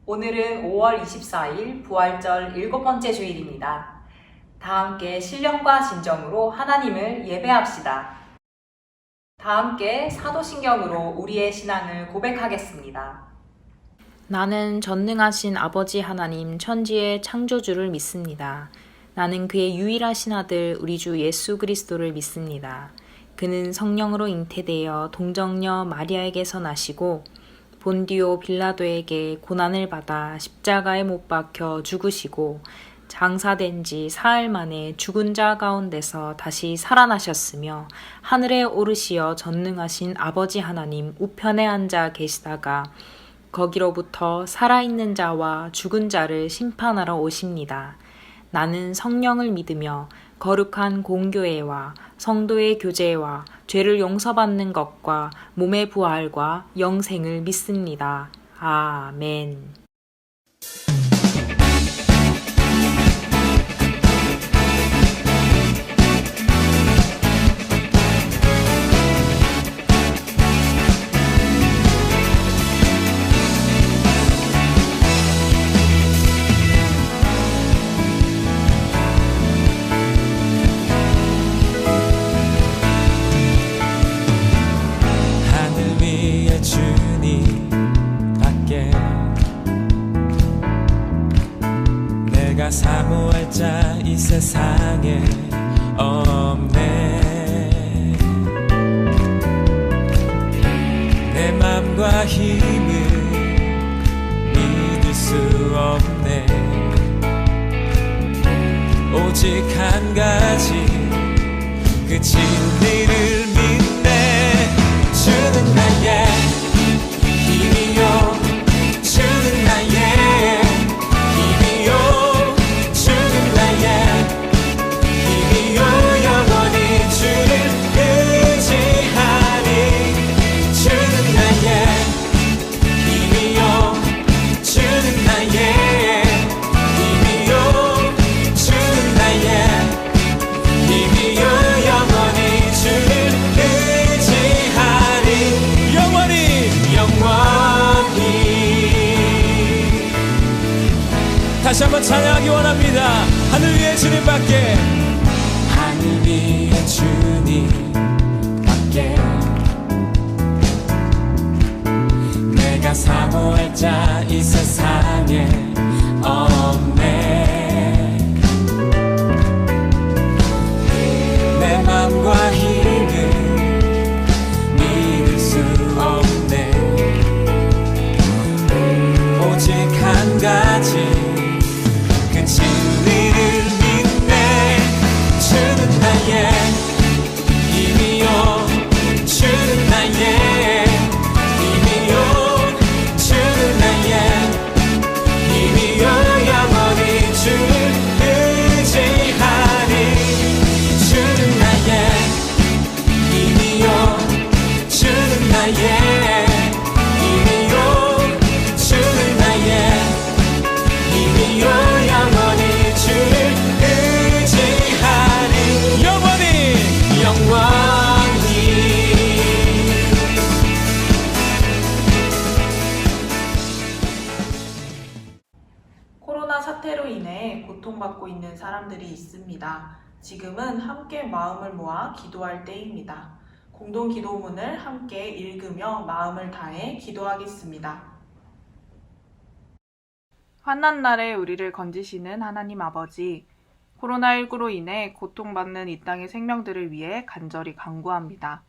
오늘은 5월 24일 부활절 7번째 주일입니다. 다 함께 신령과 진정으로 하나님을 예배합시다. 다 함께 사도신경으로 우리의 신앙을 고백하겠습니다. 나는 전능하신 아버지 하나님 천지의 창조주를 믿습니다. 나는 그의 유일하신 아들 우리 주 예수 그리스도를 믿습니다. 그는 성령으로 잉태되어 동정녀 마리아에게서 나시고 본디오 빌라도에게 고난을 받아 십자가에 못 박혀 죽으시고 장사된 지 사흘 만에 죽은 자 가운데서 다시 살아나셨으며 하늘에 오르시어 전능하신 아버지 하나님 우편에 앉아 계시다가 거기로부터 살아있는 자와 죽은 자를 심판하러 오십니다. 나는 성령을 믿으며 거룩한 공교회와 성도의 교제와 죄를 용서받는 것과 몸의 부활과 영생을 믿습니다. 아멘. 주님 밖에 내가 사모할 자 이 세상에 없네. 내 맘과 힘을 믿을 수 없네. 오직 한 가지 그 진리를 믿네. 주는 나의 힘이요, 주는 나의 힘이요, 주는 나의 힘이요, 영원히 주를 의지하니. 주는 나의 힘이요, 주는 나의 힘이요, 주는 나의 힘이요, 영원히 주를 의지하니. 영원히 다시 한번 찬양하기 원합니다. 하늘 위에 주님밖에, 하늘 위에 주님밖에 내가 사모할 자 이 세상에 없네. 내 맘과 힘을 믿을 수 없네. 오직 한 가지 그 진리를 믿네. 주는 나의 힘이요, 주는 나의 힘이요, 주는 나의 힘이요, 영원히 주를 의지하니. 주는 나의 힘이요, 주는 나의 힘이요, 주는 나의 힘이요, 영원히 주를 의지하니. 영원히 코로나 사태로 인해 고통받고 있는 사람들이 있습니다. 지금은 함께 마음을 모아 기도할 때입니다. 공동 기도문을 함께 읽으며 마음을 다해 기도하겠습니다. 환난 날에 우리를 건지시는 하나님 아버지, 코로나19로 인해 고통받는 이 땅의 생명들을 위해 간절히 간구합니다.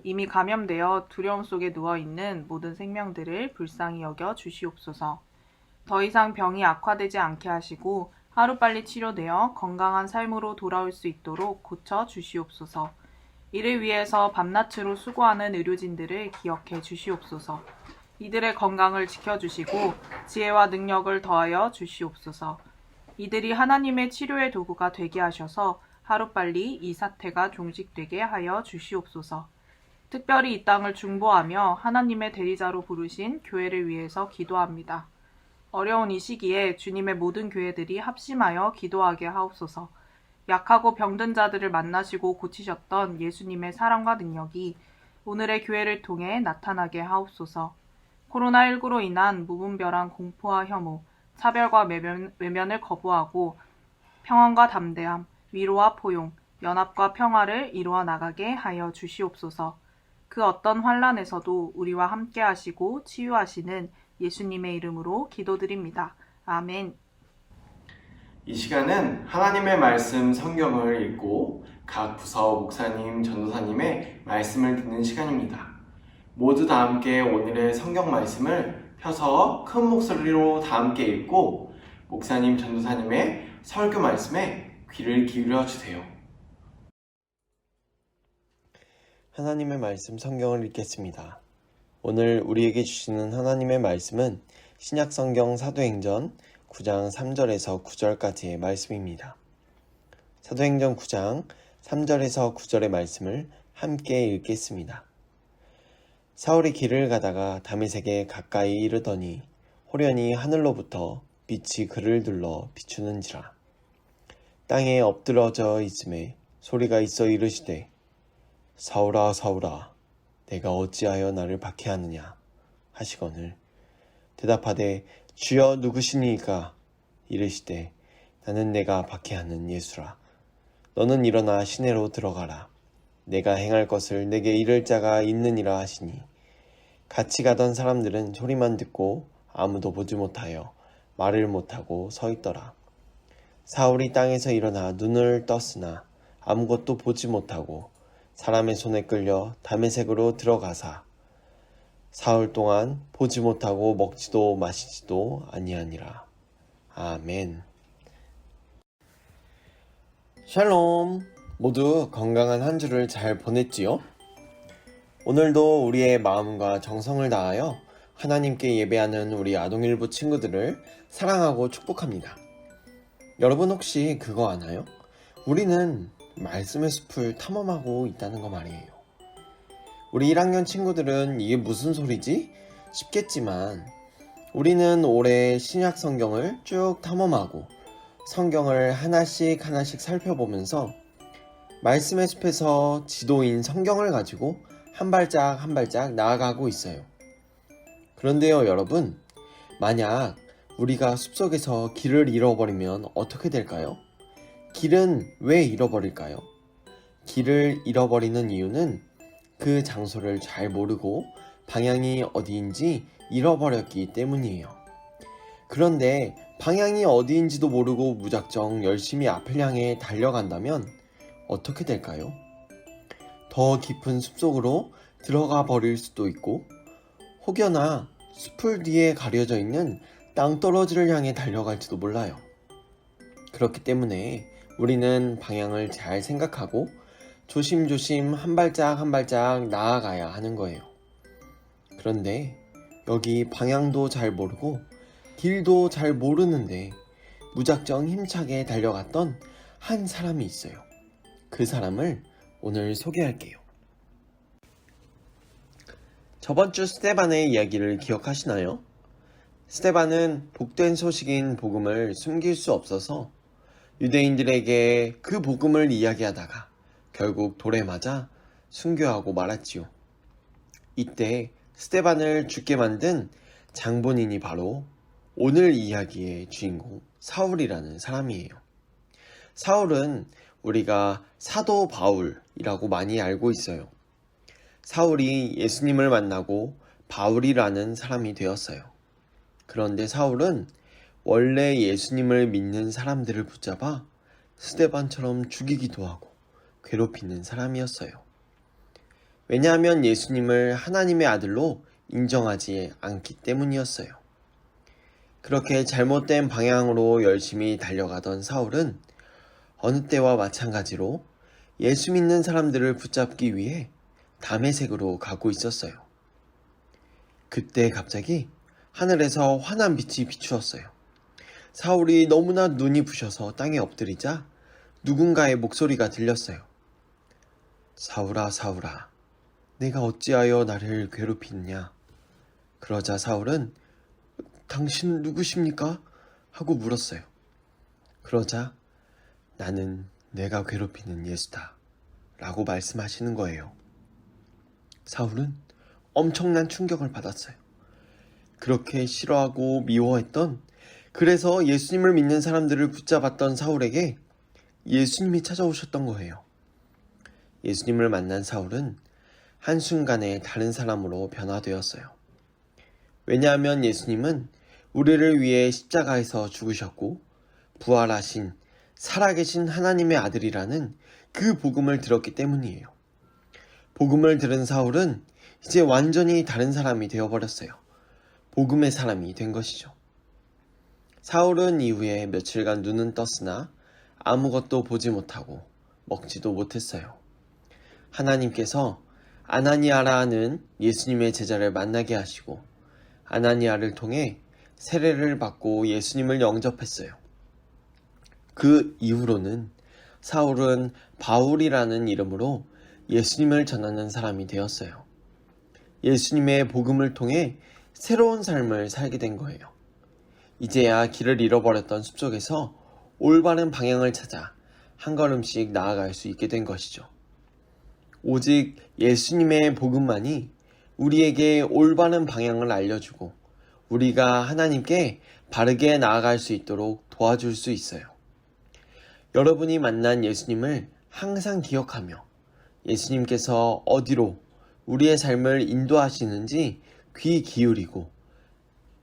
이미 감염되어 두려움 속에 누워있는 모든 생명들을 불쌍히 여겨 주시옵소서. 더 이상 병이 악화되지 않게 하시고 하루빨리 치료되어 건강한 삶으로 돌아올 수 있도록 고쳐 주시옵소서. 이를 위해서 밤낮으로 수고하는 의료진들을 기억해 주시옵소서. 이들의 건강을 지켜주시고 지혜와 능력을 더하여 주시옵소서. 이들이 하나님의 치료의 도구가 되게 하셔서 하루빨리 이 사태가 종식되게 하여 주시옵소서. 특별히 이 땅을 중보하며 하나님의 대리자로 부르신 교회를 위해서 기도합니다. 어려운 이 시기에 주님의 모든 교회들이 합심하여 기도하게 하옵소서. 약하고 병든 자들을 만나시고 고치셨던 예수님의 사랑과 능력이 오늘의 교회를 통해 나타나게 하옵소서. 코로나19로 인한 무분별한 공포와 혐오, 차별과 외면을 거부하고 평안과 담대함, 위로와 포용, 연합과 평화를 이루어 나가게 하여 주시옵소서. 그 어떤 환난에서도 우리와 함께 하시고 치유하시는 예수님의 이름으로 기도드립니다. 아멘. 이 시간은 하나님의 말씀 성경을 읽고 각 부서 목사님, 전도사님의 말씀을 듣는 시간입니다. 모두 다 함께 오늘의 성경 말씀을 펴서 큰 목소리로 다 함께 읽고 목사님, 전도사님의 설교 말씀에 귀를 기울여 주세요. 하나님의 말씀 성경을 읽겠습니다. 오늘 우리에게 주시는 하나님의 말씀은 신약성경 사도행전 9장 3절에서 9절까지의 말씀입니다. 사도행전 9장 3절에서 9절의 말씀을 함께 읽겠습니다. 사울이 길을 가다가 다메섹에 가까이 이르더니 호련히 하늘로부터 빛이 그를 둘러 비추는지라. 땅에 엎드러져 있음에 소리가 있어 이르시되 사울아 사울아 내가 어찌하여 나를 박해하느냐 하시거늘 대답하되 주여 누구시니이까 이르시되 나는 내가 박해하는 예수라. 너는 일어나 시내로 들어가라. 내가 행할 것을 내게 이를 자가 있느니라 하시니 같이 가던 사람들은 소리만 듣고 아무도 보지 못하여 말을 못하고 서 있더라. 사울이 땅에서 일어나 눈을 떴으나 아무것도 보지 못하고 사람의 손에 끌려 다메섹으로 들어가사 사흘 동안 보지 못하고 먹지도 마시지도 아니하니라. 아멘. 샬롬. 모두 건강한 한 주를 잘 보냈지요? 오늘도 우리의 마음과 정성을 다하여 하나님께 예배하는 우리 아동일부 친구들을 사랑하고 축복합니다. 여러분 혹시 그거 아나요? 우리는 말씀의 숲을 탐험하고 있다는 거 말이에요. 우리 1학년 친구들은 이게 무슨 소리지? 싶겠지만 우리는 올해 신약 성경을 쭉 탐험하고 성경을 하나씩 살펴보면서 말씀의 숲에서 지도인 성경을 가지고 한 발짝 한 발짝 나아가고 있어요. 그런데요 여러분, 만약 우리가 숲속에서 길을 잃어버리면 어떻게 될까요? 길은 왜 잃어버릴까요? 길을 잃어버리는 이유는 그 장소를 잘 모르고 방향이 어디인지 잃어버렸기 때문이에요. 그런데 방향이 어디인지도 모르고 무작정 열심히 앞을 향해 달려간다면 어떻게 될까요? 더 깊은 숲속으로 들어가 버릴 수도 있고 혹여나 숲을 뒤에 가려져 있는 땅떨어지를 향해 달려갈지도 몰라요. 그렇기 때문에 우리는 방향을 잘 생각하고 조심조심 한 발짝 한 발짝 나아가야 하는 거예요. 그런데 여기 방향도 잘 모르고 길도 잘 모르는데 무작정 힘차게 달려갔던 한 사람이 있어요. 그 사람을 오늘 소개할게요. 저번 주 스데반의 이야기를 기억하시나요? 스데반은 복된 소식인 복음을 숨길 수 없어서 유대인들에게 그 복음을 이야기하다가 결국 돌에 맞아 순교하고 말았지요. 이때 스데반을 죽게 만든 장본인이 바로 오늘 이야기의 주인공 사울이라는 사람이에요. 사울은 우리가 사도 바울이라고 많이 알고 있어요. 사울이 예수님을 만나고 바울이라는 사람이 되었어요. 그런데 사울은 원래 예수님을 믿는 사람들을 붙잡아 스데반처럼 죽이기도 하고 괴롭히는 사람이었어요. 왜냐하면 예수님을 하나님의 아들로 인정하지 않기 때문이었어요. 그렇게 잘못된 방향으로 열심히 달려가던 사울은 어느 때와 마찬가지로 예수 믿는 사람들을 붙잡기 위해 다메섹으로 가고 있었어요. 그때 갑자기 하늘에서 환한 빛이 비추었어요. 사울이 너무나 눈이 부셔서 땅에 엎드리자 누군가의 목소리가 들렸어요. 사울아 사울아 내가 어찌하여 나를 괴롭히느냐. 그러자 사울은 당신은 누구십니까? 하고 물었어요. 그러자 나는 내가 괴롭히는 예수다 라고 말씀하시는 거예요. 사울은 엄청난 충격을 받았어요. 그렇게 싫어하고 미워했던, 그래서 예수님을 믿는 사람들을 붙잡았던 사울에게 예수님이 찾아오셨던 거예요. 예수님을 만난 사울은 한순간에 다른 사람으로 변화되었어요. 왜냐하면 예수님은 우리를 위해 십자가에서 죽으셨고 부활하신 살아계신 하나님의 아들이라는 그 복음을 들었기 때문이에요. 복음을 들은 사울은 이제 완전히 다른 사람이 되어버렸어요. 복음의 사람이 된 것이죠. 사울은 이후에 며칠간 눈은 떴으나 아무것도 보지 못하고 먹지도 못했어요. 하나님께서 아나니아라 하는 예수님의 제자를 만나게 하시고 아나니아를 통해 세례를 받고 예수님을 영접했어요. 그 이후로는 사울은 바울이라는 이름으로 예수님을 전하는 사람이 되었어요. 예수님의 복음을 통해 새로운 삶을 살게 된 거예요. 이제야 길을 잃어버렸던 숲속에서 올바른 방향을 찾아 한 걸음씩 나아갈 수 있게 된 것이죠. 오직 예수님의 복음만이 우리에게 올바른 방향을 알려주고 우리가 하나님께 바르게 나아갈 수 있도록 도와줄 수 있어요. 여러분이 만난 예수님을 항상 기억하며 예수님께서 어디로 우리의 삶을 인도하시는지 귀 기울이고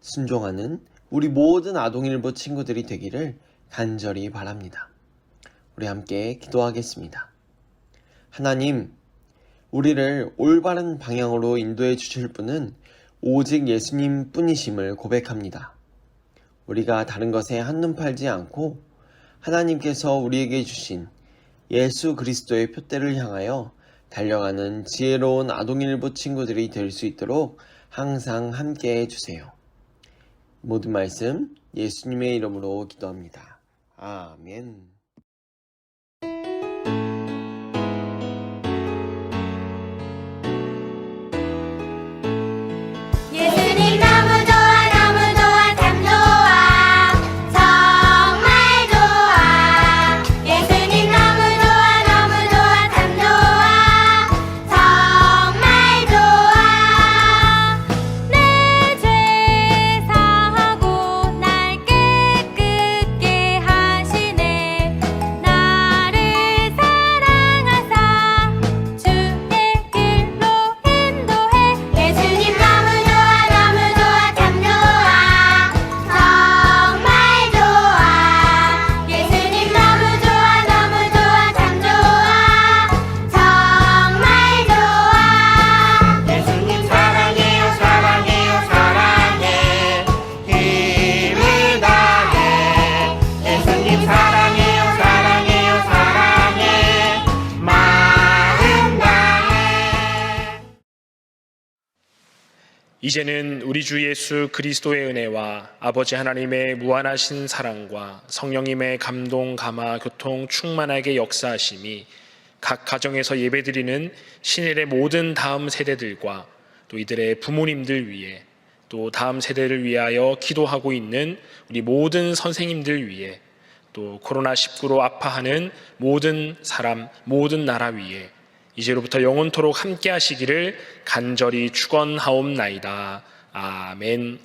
순종하는 우리 모든 아동일보 친구들이 되기를 간절히 바랍니다. 우리 함께 기도하겠습니다. 하나님, 우리를 올바른 방향으로 인도해 주실 분은 오직 예수님 뿐이심을 고백합니다. 우리가 다른 것에 한눈 팔지 않고 하나님께서 우리에게 주신 예수 그리스도의 표대를 향하여 달려가는 지혜로운 아동일보 친구들이 될 수 있도록 항상 함께 해주세요. 모든 말씀 예수님의 이름으로 기도합니다. 아멘. 예수님 너무 좋아 너무 좋아 참 좋아 정말 좋아 예수님 너무 좋아 너무 좋아 참 좋아 정말 좋아 내 죄 사하고 날 깨끗게 하시네 나를 사랑하사 주의 길로 인도해 예수님 너무 좋아 너무 좋아 참 좋아 정말 좋아 예수님 너무 좋아 너무 좋아 참 좋아 정말 좋아 예수님 사랑해요 사랑해요 사랑해 힘을 다해 예수님 사랑해요 사랑해요 사랑해 마음 다해 이제는 우리 주 예수 그리스도의 은혜와 아버지 하나님의 무한하신 사랑과 성령님의 감동, 감화, 교통 충만하게 역사하심이 각 가정에서 예배드리는 신일의 모든 다음 세대들과 또 이들의 부모님들 위해 또 다음 세대를 위하여 기도하고 있는 우리 모든 선생님들 위해 또 코로나19로 아파하는 모든 사람, 모든 나라 위에 이제로부터 영원토록 함께 하시기를 간절히 축원하옵나이다. 아멘.